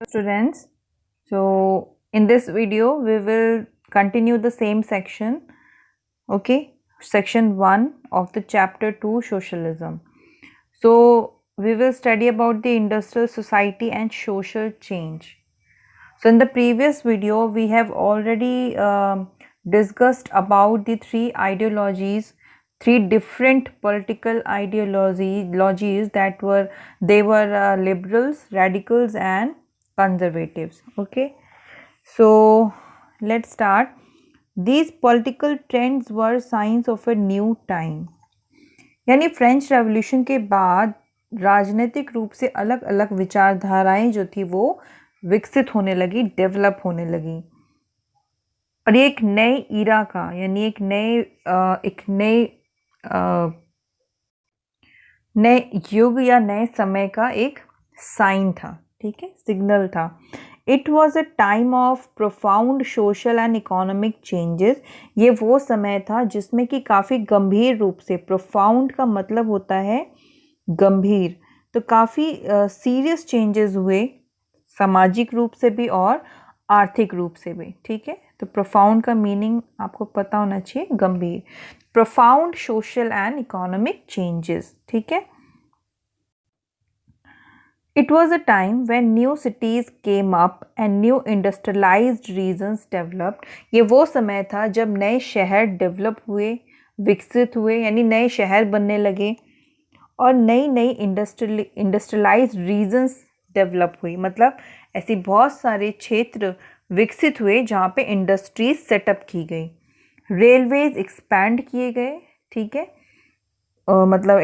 Students, so in this video we will continue the same section. Okay, section 1 of the chapter 2, socialism. So we will study about the industrial society and social change. So in the previous video we have already discussed about the three different political ideologies that were liberals, radicals and conservatives. Okay, so let's start. These political trends were signs of a new time. यानी French revolution के बाद राजनीतिक रूप से अलग अलग विचारधाराएं जो थी वो विकसित होने लगी, डेवलप होने लगी, और ये एक नए ईरा का यानी एक नए युग या नए समय का एक साइन था, ठीक है, सिग्नल था. It was a time of profound social and economic changes. ये वो समय था जिसमें कि काफ़ी गंभीर रूप से, प्रोफाउंड का मतलब होता है गंभीर, तो काफ़ी सीरियस चेंजेस हुए सामाजिक रूप से भी और आर्थिक रूप से भी, ठीक है. तो प्रोफाउंड का मीनिंग आपको पता होना चाहिए, गंभीर. Profound social and economic changes, ठीक है. It was a time when new cities came up and new industrialized regions developed. ये वो समय था जब नए शहर डेवलप हुए, विकसित हुए, यानी नए शहर बनने लगे और नई नई इंडस्ट्रियलाइज्ड रीजन्स डेवलप हुई. मतलब ऐसी बहुत सारे क्षेत्र विकसित हुए जहाँ पे इंडस्ट्रीज सेटअप की गई, रेलवेज एक्सपैंड किए गए, ठीक है. मतलब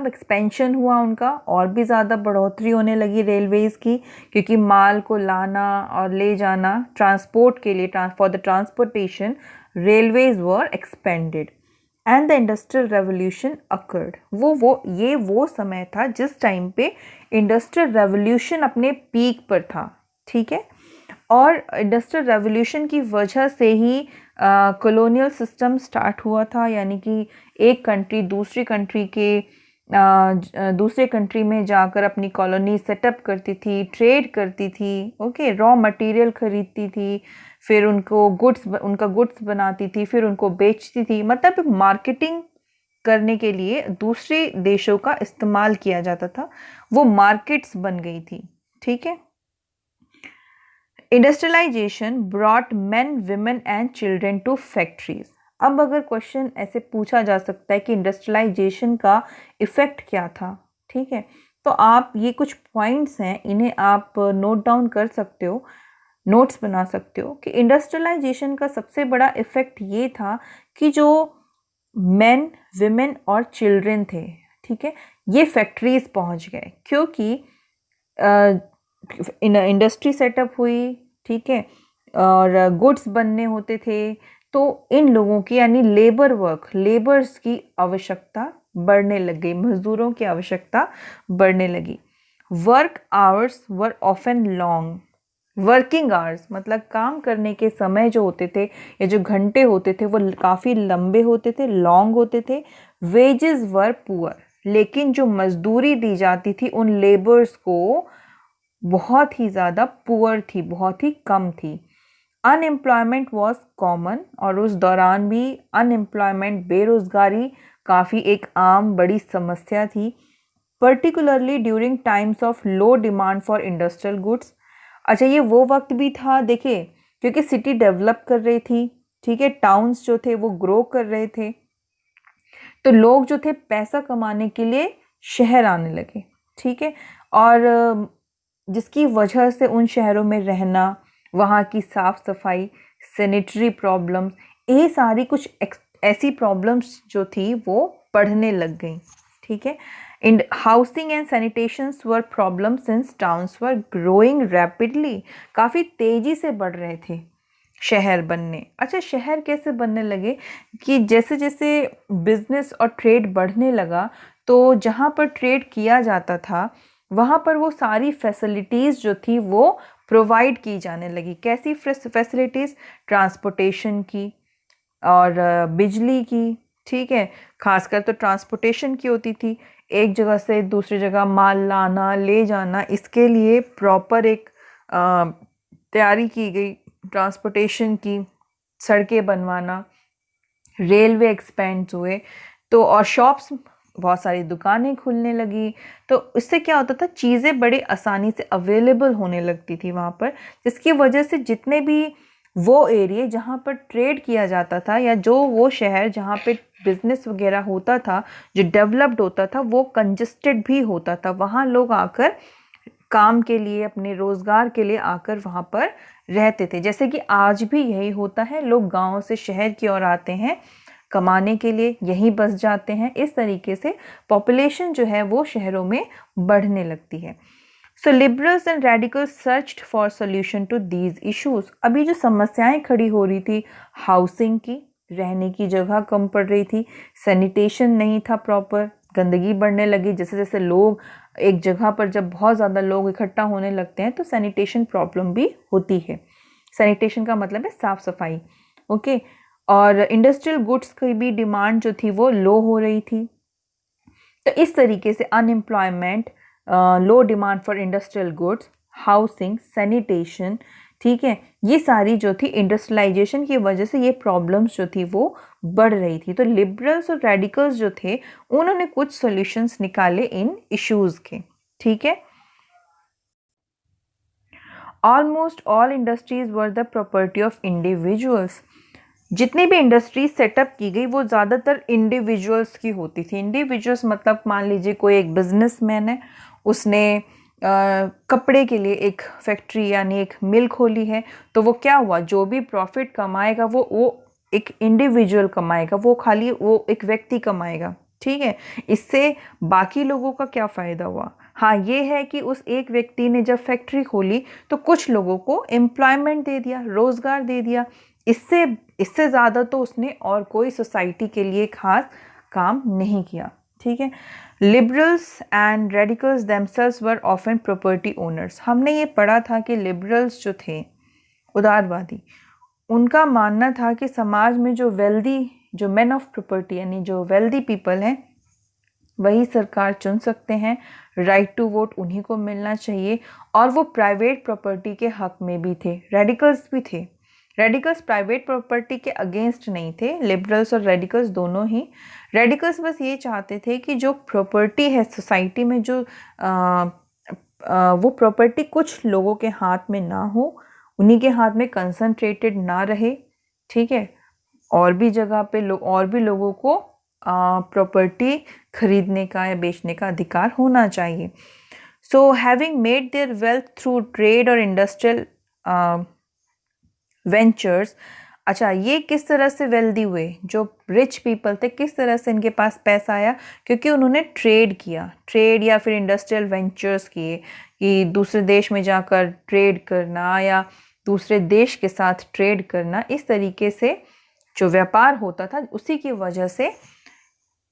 एक्सपेंशन हुआ उनका, और भी ज़्यादा बढ़ोतरी होने लगी रेलवेज़ की, क्योंकि माल को लाना और ले जाना ट्रांसपोर्ट के लिए, for the transportation railways were expanded and the industrial revolution occurred. ये वो समय था जिस टाइम पे इंडस्ट्रियल रेवोल्यूशन अपने पीक पर था, ठीक है. और इंडस्ट्रियल रेवोल्यूशन की वजह से ही कॉलोनियल सिस्टम स्टार्ट हुआ था, यानी कि एक कंट्री दूसरे कंट्री में जाकर अपनी कॉलोनी सेटअप करती थी, ट्रेड करती थी, ओके, रॉ मटेरियल खरीदती थी, फिर उनका गुड्स बनाती थी, फिर उनको बेचती थी. मतलब मार्केटिंग करने के लिए दूसरे देशों का इस्तेमाल किया जाता था, वो मार्केट्स बन गई थी, ठीक है. Industrialisation brought men, women and children to factories. अब अगर क्वेश्चन ऐसे पूछा जा सकता है कि इंडस्ट्रियलाइजेशन का इफ़ेक्ट क्या था, ठीक है, तो आप ये कुछ पॉइंट्स हैं, इन्हें आप नोट डाउन कर सकते हो, नोट्स बना सकते हो कि इंडस्ट्रियलाइजेशन का सबसे बड़ा इफ़ेक्ट ये था कि जो मेन, विमेन और चिल्ड्रेन थे, ठीक है, ये फैक्ट्रीज पहुंच गए, क्योंकि इंडस्ट्री सेटअप हुई, ठीक है, और गुड्स बनने होते थे, तो इन लोगों की यानी लेबर्स की आवश्यकता बढ़ने लग गई, मजदूरों की आवश्यकता बढ़ने लगी. Work hours were often long. Working hours मतलब काम करने के समय जो होते थे या जो घंटे होते थे वो काफ़ी लंबे होते थे, लॉन्ग होते थे. वेजेस वर पुअर. लेकिन जो मजदूरी दी जाती थी उन लेबर्स को बहुत ही ज़्यादा पुअर थी, बहुत ही कम थी. Unemployment was common. और उस दौरान भी अनएम्प्लॉयमेंट, बेरोज़गारी काफ़ी एक आम बड़ी समस्या थी, particularly during times of low demand for industrial goods. अच्छा, ये वो वक्त भी था, देखिए, क्योंकि सिटी डेवलप कर रही थी, ठीक है, टाउन्स जो थे वो ग्रो कर रहे थे, तो लोग जो थे पैसा कमाने के लिए शहर आने लगे, ठीक है. और जिसकी वजह से उन शहरों में रहना, वहाँ की साफ़ सफाई, सैनिटरी प्रॉब्लम्स, ये सारी कुछ ऐसी प्रॉब्लम्स जो थी वो बढ़ने लग गई, ठीक है. In housing and sanitations were problem since towns were growing rapidly. काफ़ी तेज़ी से बढ़ रहे थे शहर बनने. अच्छा, शहर कैसे बनने लगे कि जैसे जैसे बिजनेस और ट्रेड बढ़ने लगा, तो जहाँ पर ट्रेड किया जाता था वहाँ पर वो सारी फैसिलिटीज़ जो थी वो प्रोवाइड की जाने लगी. कैसी फैसिलिटीज़? ट्रांसपोर्टेशन की और बिजली की, ठीक है, खासकर तो ट्रांसपोर्टेशन की होती थी. एक जगह से दूसरी जगह माल लाना, ले जाना, इसके लिए प्रॉपर एक तैयारी की गई ट्रांसपोर्टेशन की, सड़कें बनवाना, रेलवे एक्सपेंड हुए, तो और शॉप्स, बहुत सारी दुकानें खुलने लगी। तो इससे क्या होता था, चीज़ें बड़ी आसानी से अवेलेबल होने लगती थी वहाँ पर, जिसकी वजह से जितने भी वो एरिया जहाँ पर ट्रेड किया जाता था, या जो वो शहर जहाँ पे बिजनेस वगैरह होता था, जो डेवलप्ड होता था, वो कंजेस्टेड भी होता था। वहाँ लोग आकर काम के लिए, अपने रोज़गार के लिए आकर वहाँ पर रहते थे। जैसे कि आज भी यही होता है, लोग गाँव से शहर की ओर आते हैं कमाने के लिए, यहीं बस जाते हैं। इस तरीके से पॉपुलेशन जो है वो शहरों में बढ़ने लगती है। So liberals and radicals searched for solution to these issues. अभी जो समस्याएं खड़ी हो रही थी, हाउसिंग की, रहने की जगह कम पड़ रही थी, सैनिटेशन नहीं था प्रॉपर, गंदगी बढ़ने लगी। जैसे जैसे लोग एक जगह पर जब बहुत ज़्यादा लोग इकट्ठा होने लगते हैं तो सैनिटेशन प्रॉब्लम भी होती है। सैनिटेशन का मतलब है साफ सफाई, ओके। और इंडस्ट्रियल गुड्स की भी डिमांड जो थी वो लो हो रही थी। तो इस तरीके से unemployment, low demand for industrial goods, housing, sanitation, ठीक है, ये सारी जो थी इंडस्ट्रियलाइजेशन की वजह से ये प्रॉब्लम्स जो थी वो बढ़ रही थी। तो लिबरल्स और रेडिकल्स जो थे उन्होंने कुछ सॉल्यूशंस निकाले इन इश्यूज के, ठीक है। Almost all industries were the property of individuals. जितनी भी इंडस्ट्री सेटअप की गई वो ज़्यादातर इंडिविजुअल्स की होती थी। इंडिविजुअल्स मतलब मान लीजिए कोई एक बिजनेसमैन है, उसने कपड़े के लिए एक फैक्ट्री यानी एक मिल खोली है, तो वो क्या हुआ, जो भी प्रॉफिट कमाएगा वो एक इंडिविजुअल कमाएगा, वो खाली वो एक व्यक्ति कमाएगा, ठीक है। इससे बाकी लोगों का क्या फ़ायदा हुआ? हाँ, ये है कि उस एक व्यक्ति ने जब फैक्ट्री खोली तो कुछ लोगों को एम्प्लॉयमेंट दे दिया, रोज़गार दे दिया। इससे इससे ज़्यादा तो उसने और कोई सोसाइटी के लिए खास काम नहीं किया, ठीक है। Liberals and radicals themselves were often property owners. हमने ये पढ़ा था कि लिबरल्स जो थे, उदारवादी, उनका मानना था कि समाज में जो वेल्दी, जो मैन ऑफ प्रॉपर्टी यानी जो वेल्दी पीपल हैं, वही सरकार चुन सकते हैं, राइट टू वोट उन्हीं को मिलना चाहिए, और वो प्राइवेट प्रॉपर्टी के हक में भी थे। रेडिकल्स भी थे। रेडिकल्स प्राइवेट प्रॉपर्टी के अगेंस्ट नहीं थे, लिबरल्स और रेडिकल्स दोनों ही। रेडिकल्स बस ये चाहते थे कि जो प्रॉपर्टी है सोसाइटी में, जो वो प्रॉपर्टी कुछ लोगों के हाथ में ना हो, उन्हीं के हाथ में कंसंट्रेटेड ना रहे, ठीक है। और भी जगह पे लोग, और भी लोगों को प्रॉपर्टी खरीदने का या बेचने का अधिकार होना चाहिए। So having made their wealth through trade और इंडस्ट्रियल वेंचर्स। अच्छा, ये किस तरह से वेल्दी हुए, जो रिच पीपल थे, किस तरह से इनके पास पैसा आया? क्योंकि उन्होंने ट्रेड किया, ट्रेड या फिर इंडस्ट्रियल वेंचर्स किए, कि दूसरे देश में जाकर ट्रेड करना या दूसरे देश के साथ ट्रेड करना। इस तरीके से जो व्यापार होता था, उसी की वजह से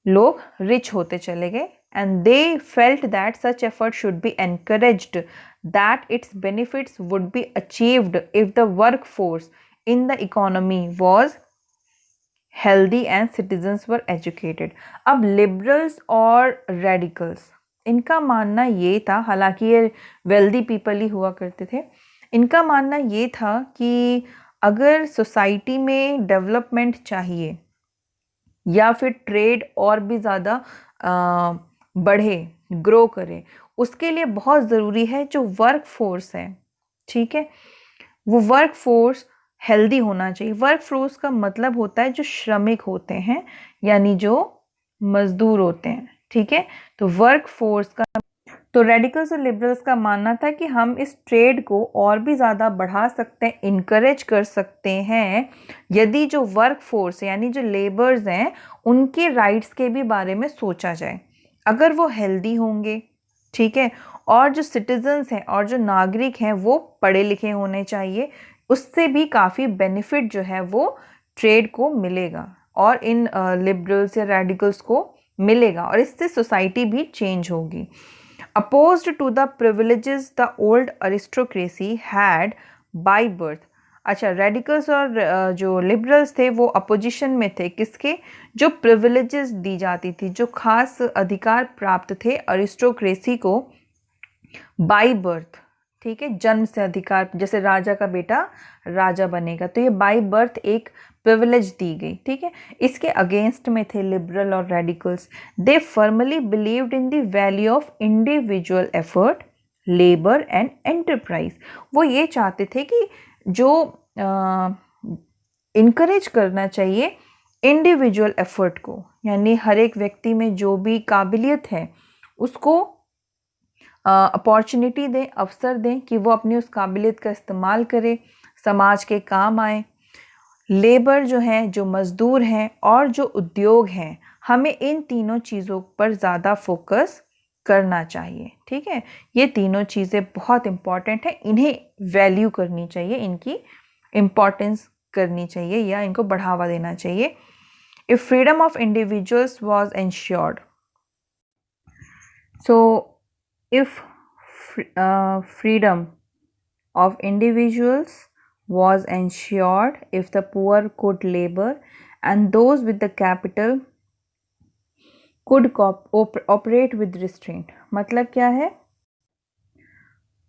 लोग रिच होते चले गए। And they felt that such effort should be encouraged, that it's benefits would be achieved if the work force in the economy was healthy and citizens were educated। अब liberals और radicals, इनका मानना ये था, हालांकि ये wealthy people ही हुआ करते थे, इनका मानना ये था कि अगर सोसाइटी में डेवलपमेंट चाहिए या फिर ट्रेड और भी ज़्यादा बढ़े, ग्रो करे, उसके लिए बहुत ज़रूरी है जो वर्क फोर्स है, ठीक है, वो वर्क फोर्स हेल्दी होना चाहिए। वर्क फोर्स का मतलब होता है जो श्रमिक होते हैं, यानी जो मजदूर होते हैं, ठीक है। तो वर्क फोर्स का, तो रेडिकल्स और लिबरल्स का मानना था कि हम इस ट्रेड को और भी ज़्यादा बढ़ा सकते हैं, इनकरेज कर सकते हैं, यदि जो वर्क फोर्स यानी जो लेबर्स हैं उनके राइट्स के भी बारे में सोचा जाए। अगर वो हेल्दी होंगे, ठीक है, और जो सिटीजन्स हैं और जो नागरिक हैं वो पढ़े लिखे होने चाहिए, उससे भी काफ़ी बेनिफिट जो है वो ट्रेड को मिलेगा और इन लिबरल्स या रेडिकल्स को मिलेगा, और इससे सोसाइटी भी चेंज होगी। Opposed to the privileges the old aristocracy had by birth. अच्छा, रेडिकल्स और जो लिबरल्स थे वो अपोजिशन में थे, किसके? जो प्रिविलेजेस दी जाती थी, जो खास अधिकार प्राप्त थे अरिस्टोक्रेसी को बाय बर्थ, ठीक है, जन्म से अधिकार, जैसे राजा का बेटा राजा बनेगा, तो ये बाय बर्थ एक प्रिविलेज दी गई, ठीक है। इसके अगेंस्ट में थे लिबरल और radicals. They firmly believed in the value of individual effort, labour and enterprise. वो ये चाहते थे कि जो इनकरेज करना चाहिए इंडिविजुअल एफर्ट को, यानी हर एक व्यक्ति में जो भी काबिलियत है उसको अपॉर्चुनिटी दें, अवसर दें कि वो अपनी उस काबिलियत का इस्तेमाल करे, समाज के काम आए। लेबर जो है, जो मज़दूर हैं और जो उद्योग हैं, हमें इन तीनों चीज़ों पर ज़्यादा फोकस करना चाहिए, ठीक है। ये तीनों चीज़ें बहुत इम्पॉर्टेंट हैं, इन्हें वैल्यू करनी चाहिए, इनकी इम्पॉर्टेंस करनी चाहिए या इनको बढ़ावा देना चाहिए। If freedom of individuals was ensured, so if freedom of individuals was ensured, if the poor could labor and those with the capital could operate with restraint, मतलब क्या है?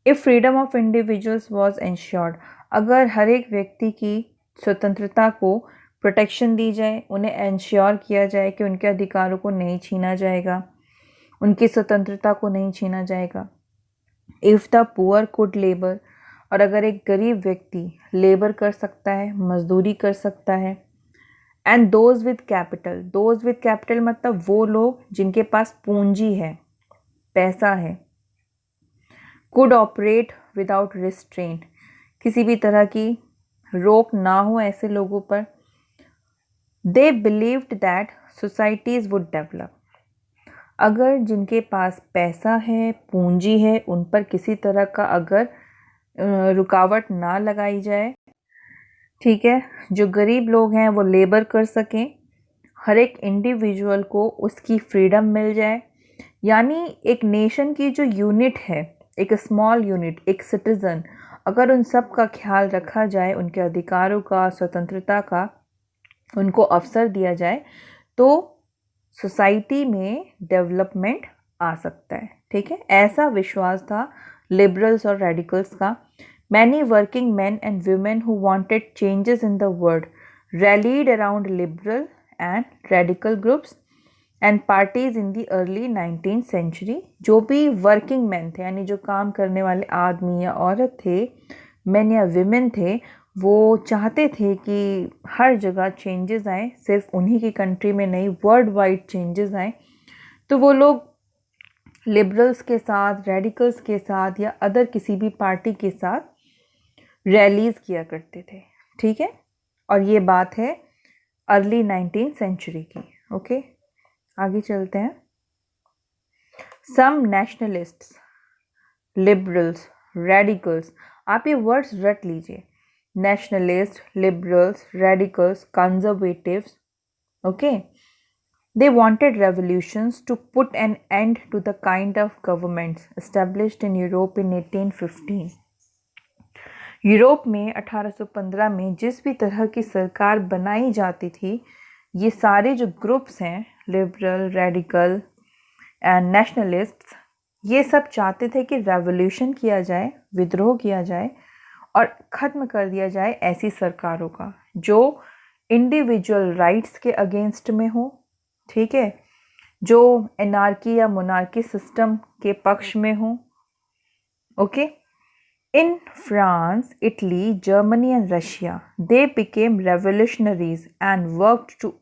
if freedom of individuals was ensured, अगर हर एक व्यक्ति की स्वतंत्रता को protection दी जाए, उन्हें एंश्योर किया जाए कि उनके अधिकारों को नहीं छीना जाएगा, उनकी स्वतंत्रता को नहीं छीना जाएगा। If the poor could labour, और अगर एक गरीब व्यक्ति लेबर कर सकता है, मजदूरी कर सकता है। एंड दोज विद कैपिटल मतलब वो लोग जिनके पास पूंजी है, पैसा है। कुड ऑपरेट विदाउट रिस्ट्रेंट, किसी भी तरह की रोक ना हो ऐसे लोगों पर। They believed that societies would develop, अगर जिनके पास पैसा है, पूंजी है, उन पर किसी तरह का अगर रुकावट ना लगाई जाए, ठीक है, जो गरीब लोग हैं वो लेबर कर सकें, हर एक इंडिविजुअल को उसकी फ्रीडम मिल जाए, यानी एक नेशन की जो यूनिट है, एक स्मॉल यूनिट, एक सिटीज़न, अगर उन सब का ख्याल रखा जाए, उनके अधिकारों का, स्वतंत्रता का उनको अवसर दिया जाए, तो सोसाइटी में डेवलपमेंट आ सकता है, ठीक है। ऐसा विश्वास था लिबरल्स और रेडिकल्स का। Many working men and women who wanted changes in the world rallied around liberal and radical groups and parties in the early 19th century. जो भी वर्किंग मैन थे, यानी जो काम करने वाले आदमी या औरत थे, मैन या विमेन थे, वो चाहते थे कि हर जगह चेंजेस आए, सिर्फ उन्हीं की कंट्री में नहीं, वर्ल्ड वाइड चेंजेस आए। तो वो लोग लिबरल्स के साथ, रेडिकल्स के साथ या अदर किसी भी पार्टी के साथ रैलीज़ किया करते थे, ठीक है। और ये बात है अर्ली 19th सेंचुरी की, ओके। आगे चलते हैं। सम नेशनलिस्ट्स, लिबरल्स, रेडिकल्स, आप ये वर्ड्स रट लीजिए, nationalists, liberals, radicals, conservatives, okay, they wanted revolutions to put an end to the kind of governments established in Europe in 1815. Europe में 1815 में जिस भी तरह की सरकार बनाई जाती थी, ये सारे जो ग्रुप्स हैं, लिबरल, रेडिकल एंड नेशनलिस्ट्स, ये सब चाहते थे कि रेवोल्यूशन किया जाए, विद्रोह किया जाए और ख़त्म कर दिया जाए ऐसी सरकारों का जो इंडिविजुअल राइट्स के अगेंस्ट में हो, ठीक है, जो एनार्की या मोनार्की सिस्टम के पक्ष में हो, okay. In France, Italy, Germany and Russia, they became revolutionaries and worked to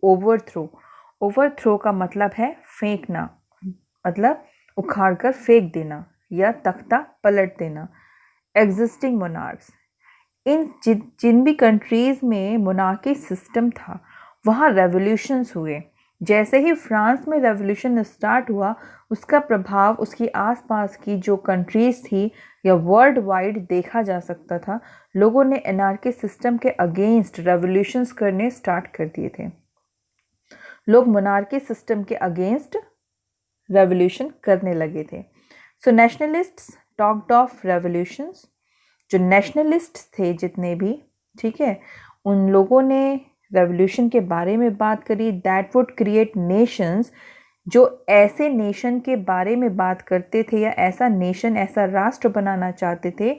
overthrow का मतलब है फेंकना, मतलब उखाड़ कर फेंक देना या तख्ता पलट देना, एग्जिस्टिंग मोनार्क्स। इन जिन भी कंट्रीज़ में मोनार्की सिस्टम था, वहाँ रेवोल्यूशंस हुए। जैसे ही फ्रांस में रेवोल्यूशन स्टार्ट हुआ, उसका प्रभाव उसकी आसपास की जो कंट्रीज़ थी या वर्ल्ड वाइड देखा जा सकता था। लोगों ने एनार्की सिस्टम के अगेंस्ट रेवोल्यूशंस करने स्टार्ट कर दिए थे। लोग मोनार्की सिस्टम के अगेंस्ट रेवोल्यूशन करने लगे थे। सो नेशनलिस्ट्स टॉक्ड ऑफ रेवोल्यूशंस। जो नेशनलिस्ट्स थे जितने भी, ठीक है, उन लोगों ने रेवोल्यूशन के बारे में बात करी, दैट वुड क्रिएट नेशंस जो ऐसे नेशन के बारे में बात करते थे या ऐसा नेशन, ऐसा राष्ट्र बनाना चाहते थे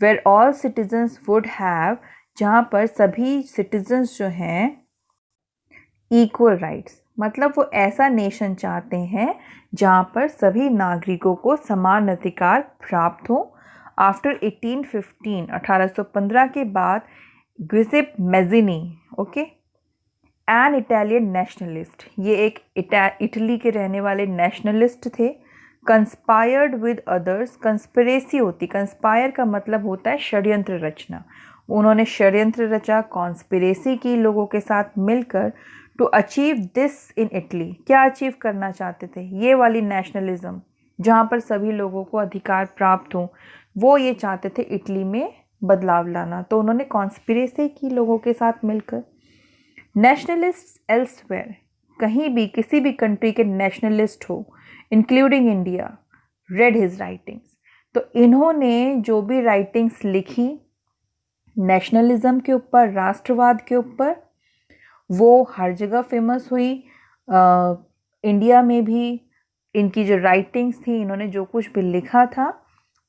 where all citizens would have, जहाँ पर सभी सिटीजन्स जो हैं इक्वल राइट्स, मतलब वो ऐसा नेशन चाहते हैं जहाँ पर सभी नागरिकों को समान अधिकार प्राप्त हो। आफ्टर 1815, 1815 के बाद Giuseppe Mazzini, okay, an Italian nationalist, ये एक इटली के रहने वाले नेशनलिस्ट थे। कंस्पायर्ड विद अदर्स, कंस्पिरेसी होती, कंस्पायर का मतलब होता है षड्यंत्र रचना। उन्होंने षड्यंत्र रचा, कॉन्स्पिरेसी की लोगों के साथ मिलकर to achieve this in Italy. क्या अचीव करना चाहते थे? ये वाली नेशनलिज्म जहाँ पर सभी लोगों को अधिकार प्राप्त हो, वो ये चाहते थे इटली में बदलाव लाना। तो उन्होंने कॉन्स्पिरेसी की लोगों के साथ मिलकर। नेशनलिस्ट एल्सवेयर, कहीं भी किसी भी कंट्री के नेशनलिस्ट हो including India, read his writings. तो इन्होंने जो भी राइटिंग्स लिखी नेशनलिज्म के ऊपर, राष्ट्रवाद के ऊपर, वो हर जगह फेमस हुई। इंडिया में भी इनकी जो राइटिंग्स थी, इन्होंने जो कुछ भी लिखा था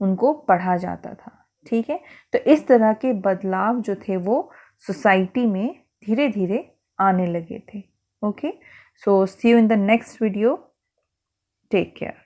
उनको पढ़ा जाता था। ठीक है, तो इस तरह के बदलाव जो थे वो सोसाइटी में धीरे धीरे आने लगे थे। Okay, so see you in the next video, take care.